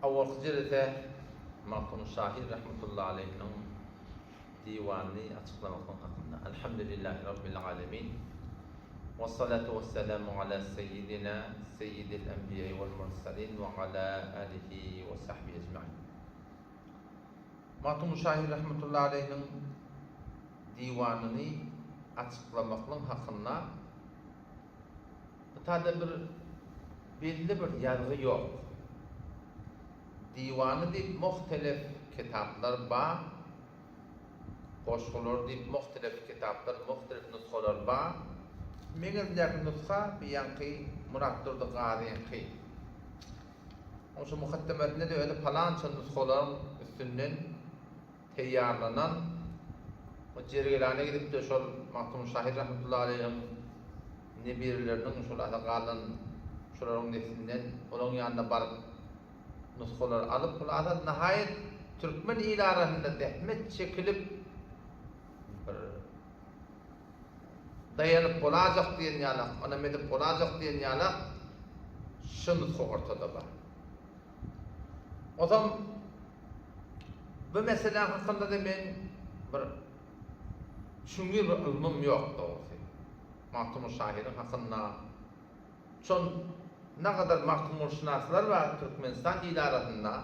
Awwal jirete Mahmud Şahir rahmetullahi aleyh'nin divanını açıklamaktan hakkında. Elhamdülillahi Rabbil alemin. Ve salatu ve selamu ala seyyidina seyyidil enbiya vel mursalin ve ala alihi ve sahbihi ecmaîn. Mahmud Şahir rahmetullahi aleyh'nin divanını açıklamaktan hakkında tadı belli bir yargı yok. Divanı deyip muhtelif kitaplar var. Koşkular deyip muhtelif kitaplar, muhtelif nüshalar var. Meğerdeki nüsha bir yankı Murattur'da gari yankı. Onun için muhtemelen de öyle falanca nüshaların üstünden teyyarlanan o cergelerine gidip de şol Mahmud Şahir rahmetullahi aleyh'in nebirlerinin şolada kalan şoların nesinden onun yanına barıp nüshalar alıp bunlardan nihayet Türkmen ilarasında dehmet çekilip dayanıp olacak diyen yalak, ona medip olacak diyen yalak şu nüsha ortada var. O zaman bu mesele hakkında da ben bir çünkü bir ilmim yok doğrusu. Mahmud Şahir'in hakkında son ne kadar mahkumurşinaslar var Türkmenistan idarasında,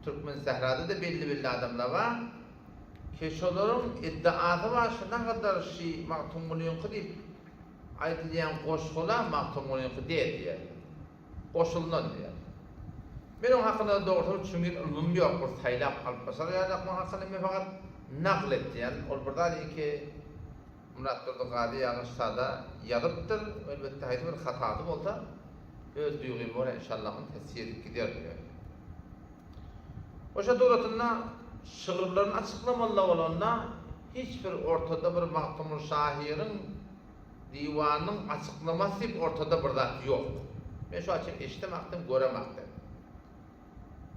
Türkmen Sehra'da da belli adamlar var. Keşoların iddiası var şu ne kadar şey mahkumurluğun deyip ayetilen koşkula mahkumurluğun diye koşulunan diye. Benim hakkında doğrusu çünkü ilmim yok. Bu saylap alpasar yani hakkında ben fakat nakletti yani. O burada ki Murattur'da gari yağışlarda yazıptır. Elbette haydi bir hatalı olsa öz duyguyu var inşallah'ın tesir edip gider diyor. Oşa doğrultusunda şığırların açıklamalı olanla hiçbir ortada bir Mahmud Şahir'in divanının açıklaması ortada burada yok. Ben şu açık işlemaktan göremaktan.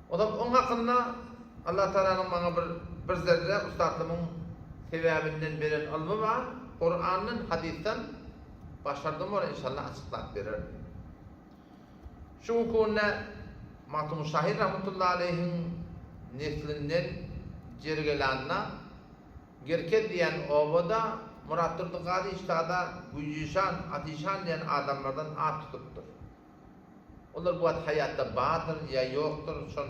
O da onun hakkında Allah Teala'nın bana bir zerre ustadlığımın sebebinden veren ilmi var. Kur'an'ın hadisten başardım var inşallah açıklat verir. Şu konuda Mahmud Şahir rahmetullahi aleyh'in neslinden cergelanına gerke diyen ovada Murattur'da gari iştada Gücüşan, Atişan diyen adamlardan at tutuptur. Onlar bu hayatta bağdır ya yoktur. Son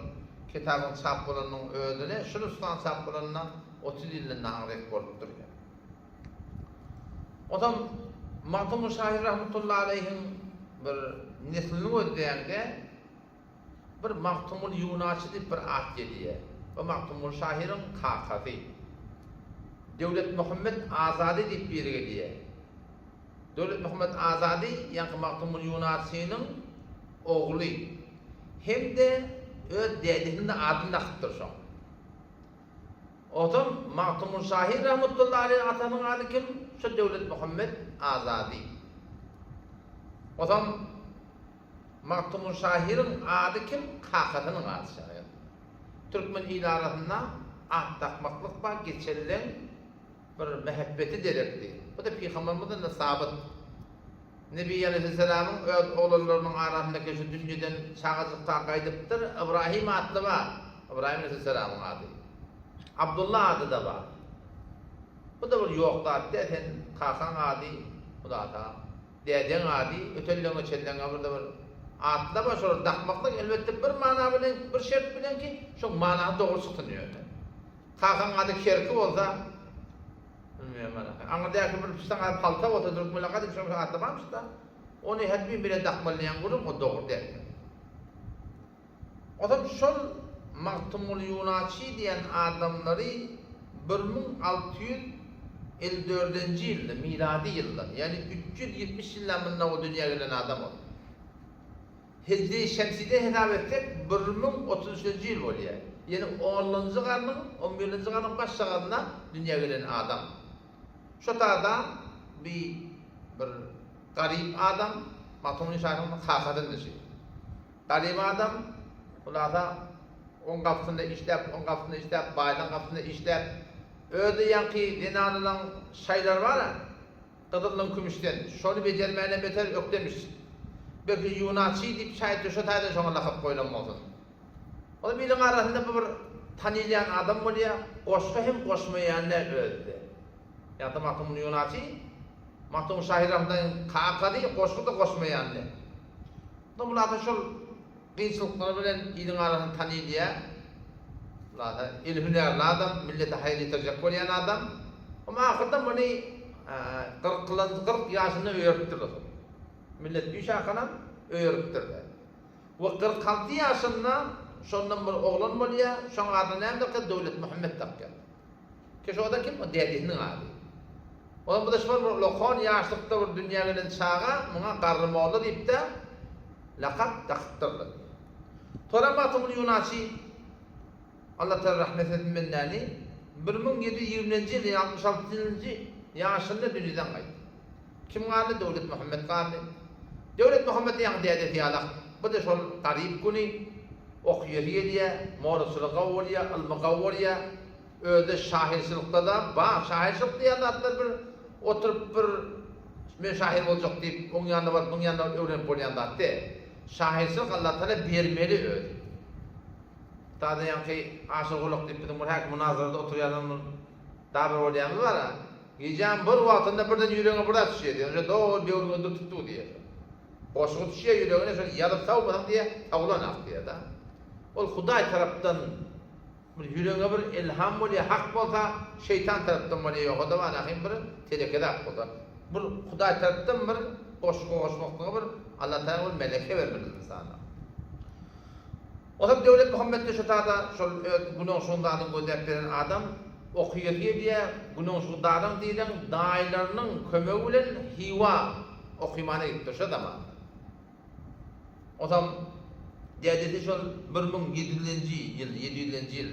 kitabın çap olanının ödüne, şunu tutan çap olanına 30 yılın ağrek korktur ya. O zaman Mahmud Şahir rahmetullahi aleyh'in bir neslini ödeyende bir Mahmud Yunaçı deyip bir at geliyor. O Mahmud Şahir'in kakası. Devlet Muhammed Azadi deyip bir geliyor. Devlet Muhammed Azadi yani Mahmud Yunaçı'nın oğlu. Hem de öz dedesinin adını akıttır şu. O zaman Mahmud Şahir rahmetullahi aleyh atanın adı kim? Şu Devlet Muhammed Azadi. O zaman Mahmud Şahir'in adı kim? Kakasının adı şahir. Türkmen ilarasında at takmaklık var, geçerilen bir mehabbeti delirdi. Bu da Peygamberimizin de sabit. Nebi Aleyhisselam'ın oğullarının arasındaki şu dünyadan çağızlıkta kaydıptır. İbrahim adlı var. İbrahim Aleyhisselam'ın adı. Abdullah adı da var. Bu da bir yoktu adı. Sen kakan adı. Bu da adı. Deden adı. Ötellen öçellen burada bir adı da var. Sonra takmaklık elbette bir mana bilen, bir şart bilen ki şu mana doğru tutunuyor. Kakan adı kerki olsa Anadaki bir piştan palta olsa durup mülakat edip şunu atamamış da onu hedbi bile takmalıyan kurum o doğru değil. O zaman şol Mahmud Yunaçı diyen adamları 1654. yılda, miladi yılda yani 370 yıllarında o dünyaya gelen adam oldu. Hicri Şemsi'de hesap etsek 1033. yıl oluyor. Yani 10. karnın, 11. karnın başlarında dünyaya gelen adam. Şu da bir garip adam, Mahmud Şahir'in kakasının dışı. Garip adam, bunlarda 10 kapısında işlep, 10 kapısında işlep, baylan kapısında işlep. Öyle yankı dinanılan şeyler var ya, kızılın kümüşten, şunu becermeyene beter yok demiş. Belki Yunaçı deyip şahit şu tayda şuna lakap koyulan olsun. O da bilen arasında bir tanıyan adam bolýar, goşga hem goşmaýanlar öldü. Ýa-da Mahtum Yunaçy, Mahtum Şahir Rahimdan kaqady, goşga da goşmaýanlar. Bular şol gynçylyklar bilen ýylyň arasyny tanýýar. Bular ilhünärli adam, millete haýry ýetirjek bolýan adam. Ama ahyrda muny 40 ýaşyna öýrüpdirler. Millet ýuşakanan öýrüpdirler. Bu 46 ýaşynda şondan bir oglan bolýar, şoň adyny näme Döwlet Muhammed tapýar. Keşe oda kim? O dädiniň ady. Odan bu da şol lokan ýaşlykda bir dünýäge gelen çaga, muňa garrymoğlu diýip de laqab taktırlar. Tora Mahtum Yunaçy Allah Teala rahmet etmendäni 1720-nji ýyl 66-njy ýaşynda dünýeden gaýdy. Kim galy? Döwlet Muhammed galy. Döwlet Muhammed ýa-da dädet ýalak. Bu da şol garyp güni okuyýar, morasylyga bolýar, almagawrya, öde şahirçilikde da ba, şahirçilik diýenler bir oturup bir men şahir boljak diýip, oň ýanynda bar, buň ýanynda öwrenip bolýanlar de. Şahirçilik Allah Teala bermeli öde. Taýda ýa-ki aşyglyk diýip bir hakim münazarada oturýanlar da bir bolýanlar bar. Gecem bir wagtynda birden ýüregiňe bir atşýar diýär. Ýa-da ýüregiňe tutdy diýär. Goşgy düşýär ýüregiňe şol ýalyp tawbadan diýe tawlanak diýär da. Ol Hudaý tarapdan bir ýüregiňe bir ilham bolýar, hak bolsa şeytan tarapdan bolýar, ýok-da bana hem bir telekede bolsa. Bu Hudaý tarapdan bir goşmaklygy bir Allah Taala meleke berdi insana. O da Döwlet Muhammed'de şu taýda şol gunoň şondaň gözläp beren adam okuyýar diýe, gunoň şondaň diýen daýlarynyň kömegi bilen Hiwa okumana gitdi şu zaman. O zaman dädeti şol 1700-nji ýyl, 700-nji ýyl.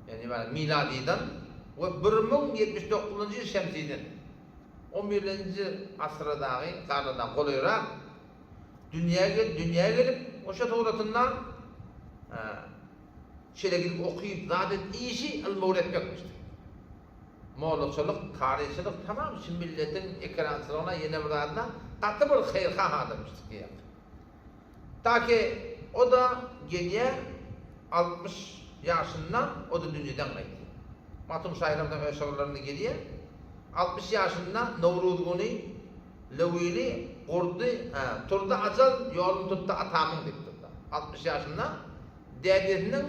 Yani miladiden ve 1079-njy ýyl şemsiden. 11-nji asradagy garrydan golyrak dünýäge gelip oşa togratyndan şeýle gidip okuyup zaten işi al-mawlad etmişdi. Moğolçylyk, taryhçylyk tamam şu milletin ekrançylygyna ýene bir adna gaty bir haýyrha adammışdyk diýär. Taki o da geriye 60 yaşından o da dünyadan gaýdy. Mahtum Şahir Rahimdan öýşaglaryny geriye 60 yaşında Nowruz güni Lewili gordy, turda ajal ýoluny tutdy atamyň diýip durdy. 60 yaşında dädesiniň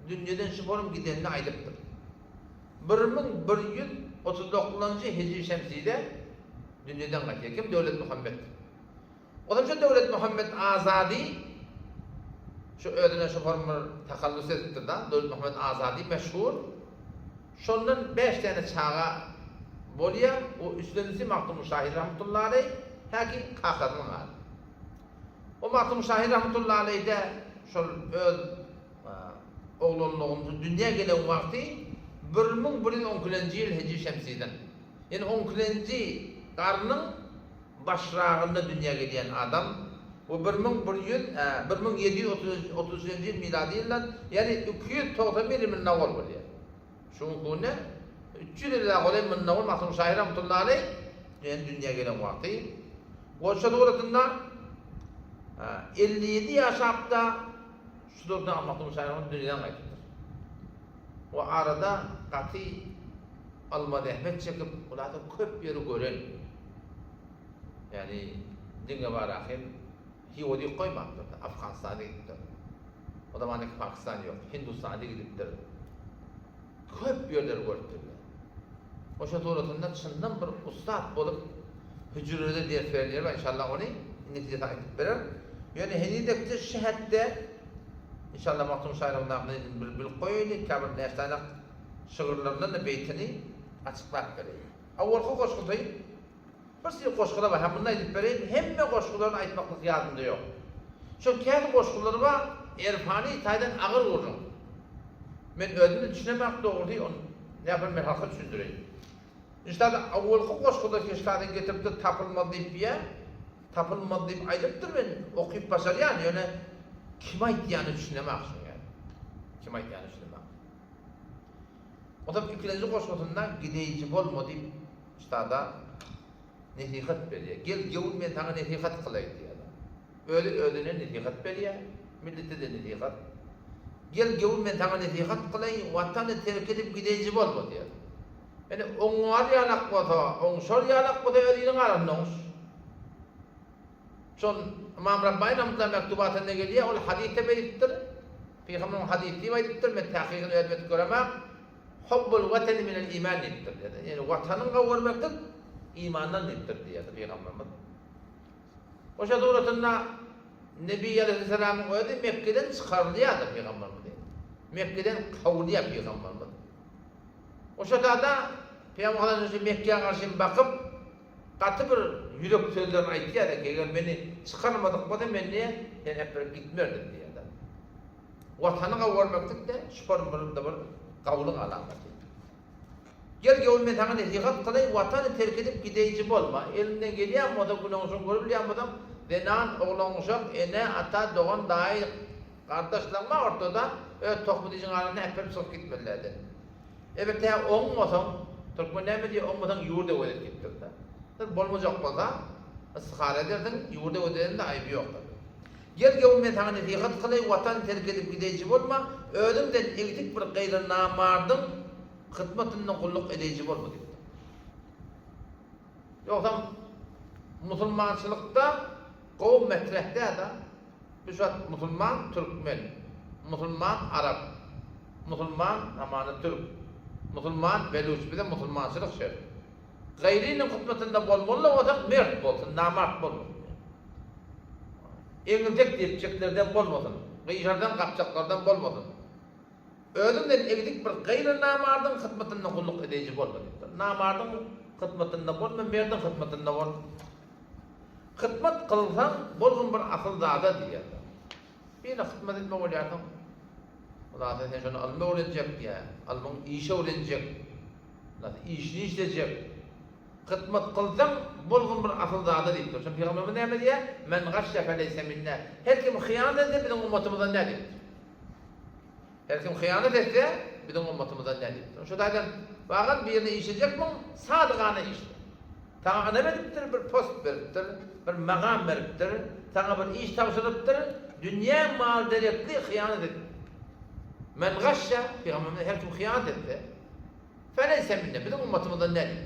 dünýeden şuborum gidenini aýdypdyr. 1139-njy Hijri şemside dünýeden gaýdy. Kim? Döwlet Muhammed. Odan şu Döwlet Muhammed Azadi şu ödüne şu formül takallus etdi da Döwlet Muhammed Azadi meşhur. Şondan 5 tane çağa bolýar. O üstlenisi Mahtum Şahir rahmetullahi aleyh, häkim kaqadyň aly. O Mahtum Şahir rahmetullahi aleyh de şol öz oglanlygyny dünýäge gelen wagty 1112-nji ýyl Hijri şemsiden. Yani 12-nji garrynyň başrağında dünýäge gelen adam o 1730-njy ýyl miladi ýyldan, yani 291 ýyl awal bolýar. Şoň güne 300 ýyl awal awal Mahtum Şahir rahmetullahi aleyh yani dünýäge gelen wagty. Goşa dogratynda 57 ýaşapda şu durda Mahtum Şahir dünýäden gaýtdy. O arada gaty alma rehmet çekip ulada köp ýeri gören. Yani dinge var ahir Hiyodi koymaptı. Afganistan'a gitti. O da manaki Pakistan yok. Hindistan'a gidiptir. Köp yerler gördüler. O şatoratında çından bir ustad bolup hücrede ders verirler ve inşallah onu netije takip verir. Yani henidekte şehette inşallah Mahtum Şahir Rahimdan bir koyuyla kabir nesana şıgırlarından da beytini açıklap verir. Awwalky goşgudy bir sürü goşgular var. Hem bunu edip vereyim. Hemme goşgularını aytmaklık yadımda yok. Şu kendi goşguları var. Erfani taydan ağır vurun. Men ödünü düşünemek doğru değil. Onu ne yapayım ben halka düşündüreyim. İşte awwalky goşguda keşkadın getirip de tapılmadı deyip ya. Tapılmadı deyip aydıptır ben okuyup başar yani. Yani kim aytdiyany düşünemek yani. Kim aytdiyany düşünemek. O da ikinci goşgudunda gideyici bolma deyip işte da nesihat berýär. Gel gevul men taňa nesihat kılaý diýär. Öyle ödüne nesihat berýär. Millete de nesihat. Gel gavur men taňa nasihat kılay, watany terk edip gideji bolma diýer. Yani oňar ýalak bolsa, oňşar ýalak bolsa öýüň aranyňyş. Şol İmam Rabbani rahmetullah mektubatynda gelýär, ol hadise beýitdir. Peýgamberiň hadisi beýitdir, men tahqiqini elbet göremek. Hubbul vatani minel iman diýdir. Yani watanyň gowurmakdyk imandan diýdir diýär Peýgamberimiz. Oşa dogratynda Nebi Aleyhisselam öýdi Mekke'den çykarylýardy Peýgamberimiz. Mekke'den kawlýar Peýgamberimiz. Oşa da Peýgamberimiz Mekke'ye garşy bakyp gaty bir ýürek sözlerini aýtýar, eger meni çykarmadyk bolsa men ýene hep gitmerdim diýär. Watanyň gowurmakdyk da şuparyň bir gawlyň alamaty. Gel gowul men taňa nasihat kılay, watany terk edip gideji bolma. Elinden gelýär moda gunoňşun görülýär modam. Denan oğlanşak ene ata doğan dahi kardeşlerle ortada tokmudicin arasında hep sok gitmelilerdi. Evet ya olmasam Türkmenler mi diye olmadan yurda öyle gittirdi. Bolmayacak bolsa ısrar ederdin yurda ödenin de ayıbı yok. Gel gavul men taňa nasihat kılay, watan terk edip gideji bolma. Ölümden ildik bir gaýry namardın hyzmatyny gulluk edeji bolma diýdi. Ýoksa musulmançylykda Qowm metrehde da büsat Müslüman, Türkmen, Müslüman, Arap, Müslüman, amanı Türk, Müslüman, Beluç, bir de Müslümançılık şey. Gayrinin hutmetinde bolmalı olacak, mert bolsun, namart bolmasın. Eňiljek depçeklerden bolmasın, gıyşardan kapçaklardan bolmasın. Özünden evdik bir gayri namardyň hyzmatyna gulluk edeji bolmaly. Namardyň hyzmatynda bolma, merdiň hyzmatynda bol. Hizmet kılsan bolgun bir asıl zada diýer. Bir hizmet etmek bolýardyň. Ulan sen şonu alma öğrenecek diye, almın işe öğrenecek, işini işleyecek. Hizmet kılsan bolgun bir asıl zada diýer. Şonu Peygamberimiz näme diýer? Men gashsha feleyse minna. Her kim hıyanet etse bizim ummatymyzdan nädir? Her kim hıyanet etse bizim ummatymyzdan nädir? Şu daýdan bagan birini işleyecekmiň, sadyqana işle. Taňa ne beripdir? Bir post beripdir, bir magam beripdir, taňa bir iş tapşyrypdyr, dünýä mal derekli hıyanet etdi. Men gashsha, Peygamberimiz her kim hıyanet etdi, feleyse minna, bizim ummatymyzdan nädir?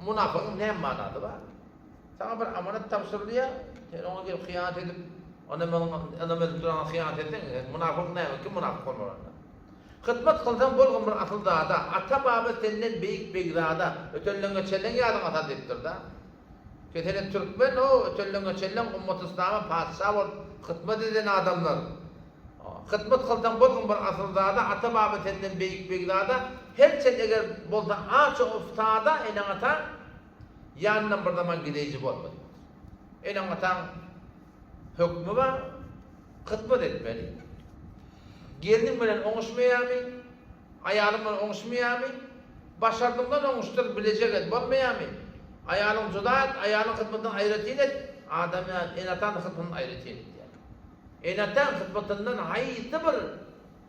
Munafıkın ne manada var? Taňa bir amanet tapşyrylýar, sen oňa gelip hıyanet edip, ona men duran hıyanet etdiň, munafyk näme? Kim munafyk bolmaly? Hizmet kılsan bolgun bir asıl zada, ata baba senden beýik zada, ötellenge çellen ýalyň ata diýipdir da. Ketenen Türkmen o ötellenge çellen ummat İslam'a padşah bolup hizmet eden adamlar. Hizmet kılsan bolgun bir asıl zada, ata baba senden beýik zada, herçe eger bolsa açyk uftada eneň ata ýanyndan bir zaman gideji bolmaly. Eneň ata hökmü bar, hizmet etmeli. Geldim bilen oňuşmaýarmy, aýalym bilen oňuşmaýarmy, başardymdan oňuşdyr bilecek et, bolmaýarmy? Aýalym juda et, aýalyň hyzmatyny aýratyn et, adamy enatan hyzmatyny aýratyn et. Enatan hyzmatynyň haýsy bir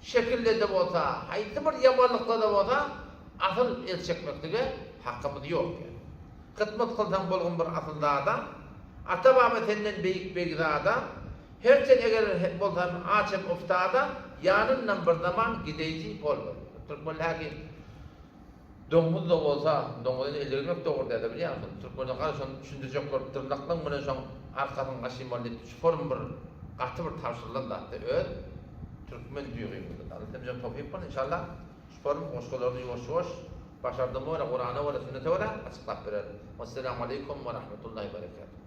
şekilde de bolsa, haýsy bir ýamanlykda da bolsa, asyl el çekmekdige hakkymyz ýok. Hyzmat kılsan bolgun bir asylda ata baba senden beýik zada, herçe eger bolsa açyp uftada yanından bir zaman gideji bolmaly. Türkmenlerde domuz da bolsa, domuzun ellermek dogry da bilýärsiň. Türkmenler garaşan düşündirjek bir tırnaklaň bilen şoň arkasyny gaşymaly, şu form bir gaty bir tapşyrylan da öz Türkmen diýýär. Alhamdulillah tawfik bilen inşallah şu form goşgalaryny ýoş-ýoş başardymy we Qur'ana we sünnete we açyklap berer. Assalamu aleykum we rahmetullahi we berekatuh.